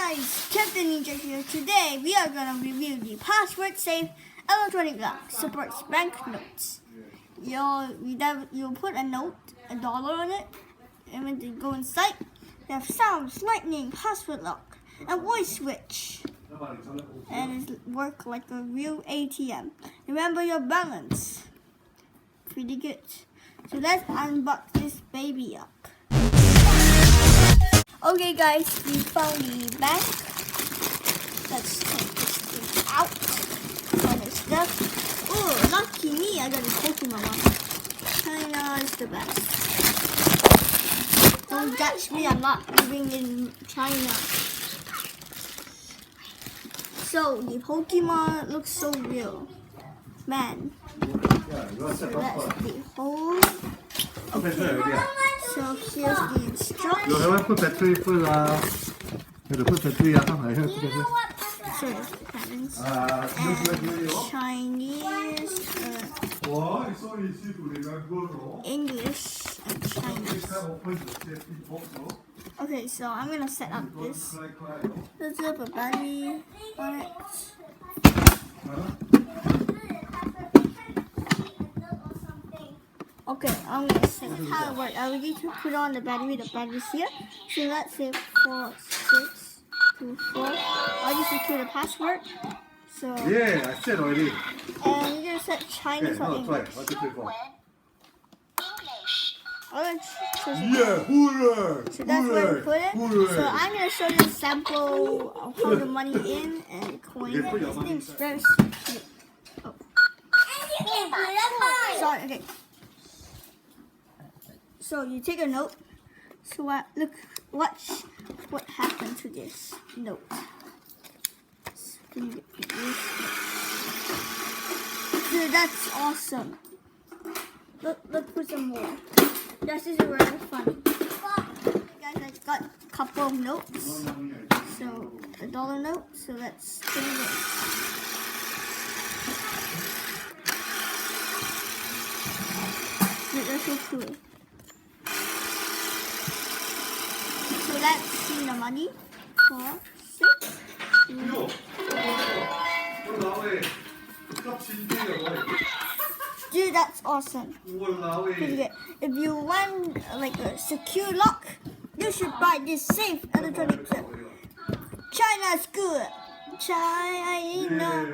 guys, Captain Ninja here. Today we are gonna review the password safe electronic lock supports banknotes. You put a note, $1 on it, and when you go inside, you have sounds, lightning, password lock, and voice switch, and it works like a real ATM. Remember your balance. Pretty good. So let's unbox this baby up. Okay guys, we found the bank. Let's take this thing out. All this stuff. Oh, lucky me, I got a Pokemon one. China is the best. Don't judge me, I'm not living in China. So the Pokemon looks so real. Man. So that's the whole. So here's the instructions. 有还会 put battery first 啊，有得 put battery 啊，刚才会 put battery。 So there's the patterns. And Chinese, English, and Chinese. Okay, so I'm gonna set up this. There's a battery on it. Okay, I'm gonna say how it works. I need to put on the battery's here. So let's say 4624. I'll just secure the password. So Yeah, I said already. and you're gonna set Chinese or No, try. English. 1, 2, 3, 4. Yeah, hooray! so that's where we put it. So I'm gonna show you a sample of how the money in and the coin. This thing's very cute. Oh. Sorry, okay. So you take a note. So watch what happened to this note. Dude, that's awesome. Let's put some more. This is really funny. Guys, I got a couple of notes. So $1 note. So let's put it in. Dude, that's so cool. So let's see the money. 4, 6. Dude, that's awesome. If you want like a secure lock, you should buy this safe electronic chip. China's good. China.